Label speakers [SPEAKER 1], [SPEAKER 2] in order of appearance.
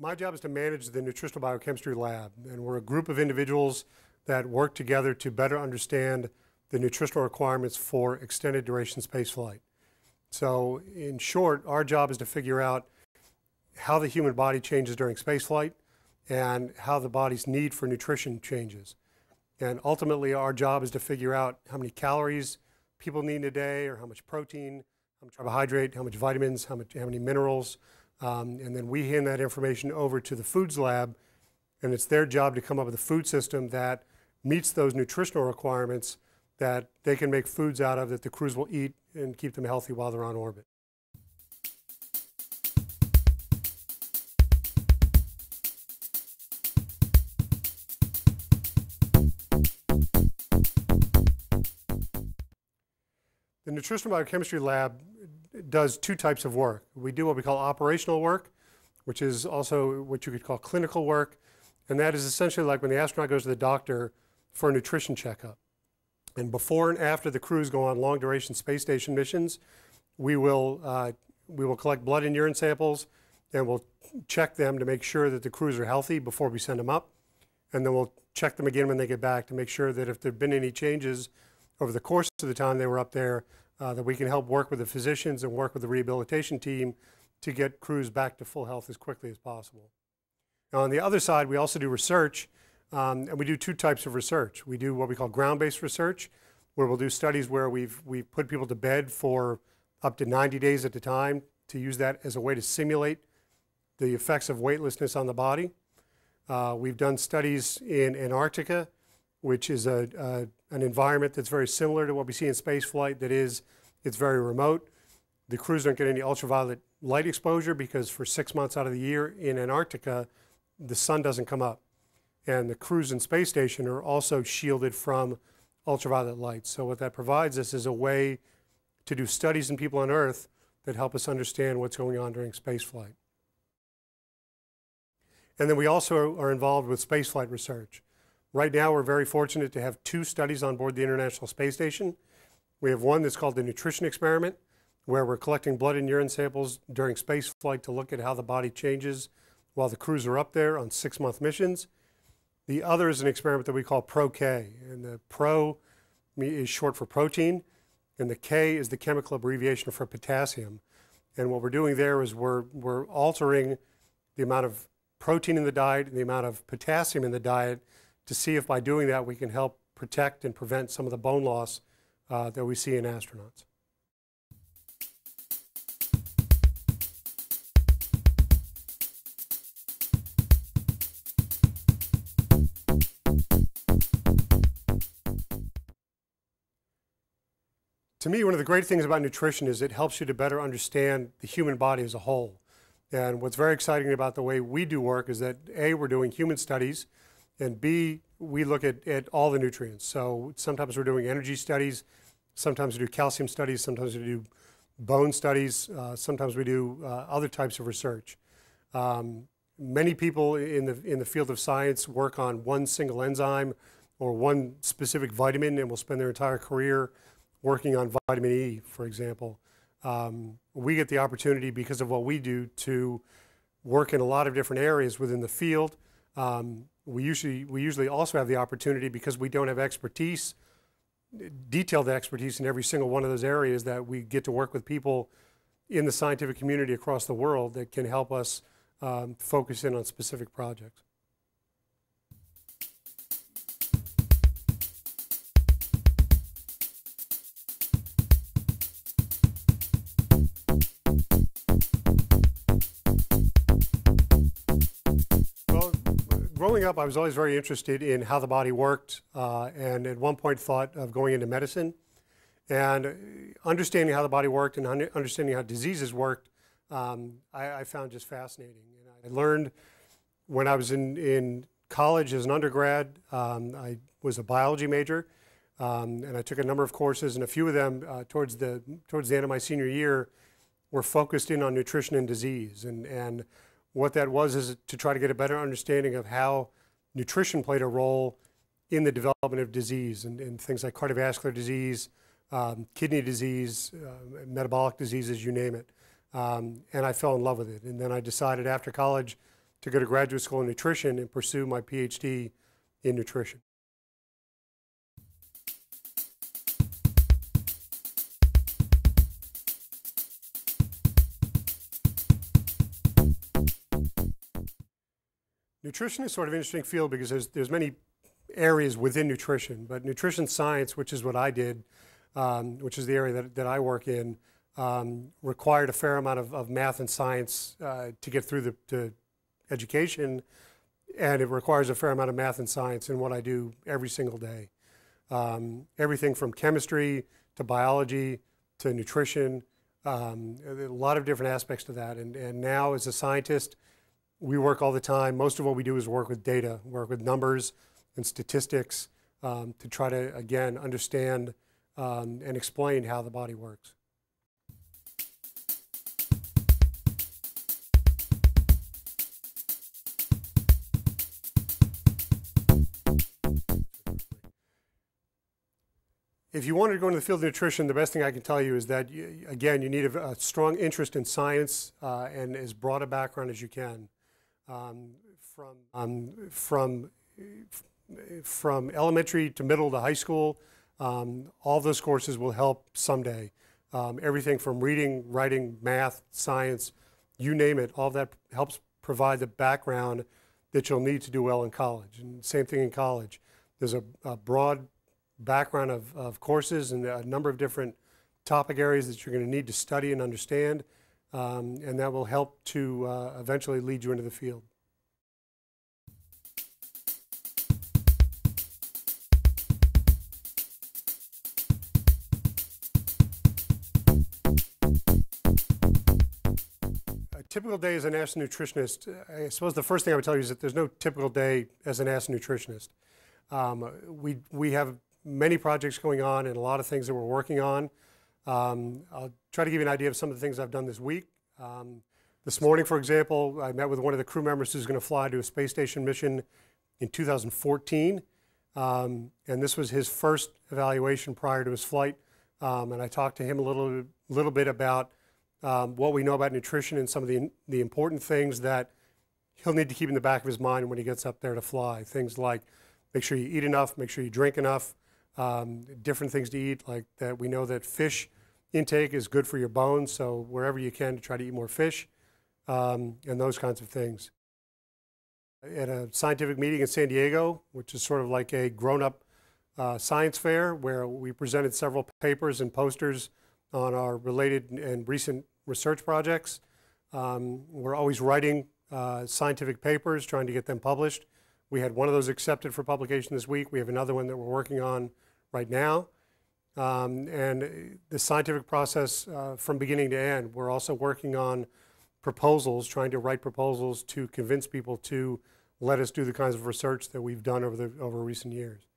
[SPEAKER 1] My job is to manage the nutritional biochemistry lab, and we're a group of individuals that work together to better understand the nutritional requirements for extended duration spaceflight. So in short, our job is to figure out how the human body changes during spaceflight and how the body's need for nutrition changes. And ultimately, our job is to figure out how many calories people need a day, or how much protein, how much carbohydrate, how much vitamins, how many minerals. And then we hand that information over to the foods lab, and it's their job to come up with a food system that meets those nutritional requirements that they can make foods out of that the crews will eat and keep them healthy while they're on orbit. The Nutritional Biochemistry Lab does two types of work. We do what we call operational work, which is also what you could call clinical work, and that is essentially like when the astronaut goes to the doctor for a nutrition checkup. And before and after the crews go on long-duration space station missions, we will collect blood and urine samples, and we'll check them to make sure that the crews are healthy before we send them up. And then we'll check them again when they get back to make sure that if there have been any changes over the course of the time they were up there, that we can help work with the physicians and work with the rehabilitation team to get crews back to full health as quickly as possible. Now, on the other side, we also do research, and we do two types of research. We do what we call ground-based research, where we'll do studies where we've put people to bed for up to 90 days at a time to use that as a way to simulate the effects of weightlessness on the body. We've done studies in Antarctica, which is an environment that's very similar to what we see in space flight. That is, it's very remote. The crews don't get any ultraviolet light exposure because for 6 months out of the year in Antarctica, the sun doesn't come up. And the crews in space station are also shielded from ultraviolet light. So what that provides us is a way to do studies in people on Earth that help us understand what's going on during space flight. And then we also are involved with spaceflight research. Right now, we're very fortunate to have 2 studies on board the International Space Station. We have one that's called the Nutrition Experiment, where we're collecting blood and urine samples during space flight to look at how the body changes while the crews are up there on 6-month missions. The other is an experiment that we call Pro-K, and the Pro is short for protein, and the K is the chemical abbreviation for potassium. And what we're doing there is we're altering the amount of protein in the diet and the amount of potassium in the diet to see if by doing that we can help protect and prevent some of the bone loss that we see in astronauts. To me, one of the great things about nutrition is it helps you to better understand the human body as a whole. And what's very exciting about the way we do work is that A, we're doing human studies, and B, we look at all the nutrients. So sometimes we're doing energy studies, sometimes we do calcium studies, sometimes we do bone studies, sometimes we do other types of research. Many people in the field of science work on one single enzyme or one specific vitamin and will spend their entire career working on vitamin E, for example. We get the opportunity, because of what we do, to work in a lot of different areas within the field. We usually also have the opportunity, because we don't have expertise, detailed expertise in every single one of those areas, that we get to work with people in the scientific community across the world that can help us focus in on specific projects. Growing up, I was always very interested in how the body worked, and at one point thought of going into medicine. And understanding how the body worked and understanding how diseases worked, I found just fascinating. And I learned when I was in college as an undergrad, I was a biology major, and I took a number of courses, and a few of them towards the end of my senior year were focused in on nutrition and disease. And what that was is to try to get a better understanding of how nutrition played a role in the development of disease and things like cardiovascular disease, kidney disease, metabolic diseases, you name it. And I fell in love with it. And then I decided after college to go to graduate school in nutrition and pursue my PhD in nutrition. Nutrition is sort of an interesting field because there's many areas within nutrition, but nutrition science, which is what I did, which is the area that I work in, required a fair amount of math and science to get through the education, and it requires a fair amount of math and science in what I do every single day. Everything from chemistry to biology to nutrition, a lot of different aspects to that. And now as a scientist, we work all the time. Most of what we do is work with data, work with numbers and statistics to try to, again, understand and explain how the body works. If you wanted to go into the field of nutrition, the best thing I can tell you is that, again, you need a strong interest in science and as broad a background as you can. From elementary to middle to high school, all those courses will help someday. Everything from reading, writing, math, science, you name it, all that helps provide the background that you'll need to do well in college. And same thing in college. There's a broad background of courses and a number of different topic areas that you're going to need to study and understand, and that will help to eventually lead you into the field. A typical day as a national nutritionist, I suppose the first thing I would tell you is that there's no typical day as a national nutritionist. We have many projects going on and a lot of things that we're working on. I'll try to give you an idea of some of the things I've done this week. This morning, for example, I met with one of the crew members who's going to fly to a space station mission in 2014. And this was his first evaluation prior to his flight. And I talked to him a little bit about what we know about nutrition and some of the important things that he'll need to keep in the back of his mind when he gets up there to fly. Things like make sure you eat enough, make sure you drink enough, different things to eat, like that we know that fish intake is good for your bones, so wherever you can to try to eat more fish, and those kinds of things. At a scientific meeting in San Diego, which is sort of like a grown-up science fair, where we presented several papers and posters on our related and recent research projects. We're always writing scientific papers, trying to get them published. We had one of those accepted for publication this week. We have another one that we're working on right now. And the scientific process from beginning to end, we're also working on proposals, trying to write proposals to convince people to let us do the kinds of research that we've done over recent years.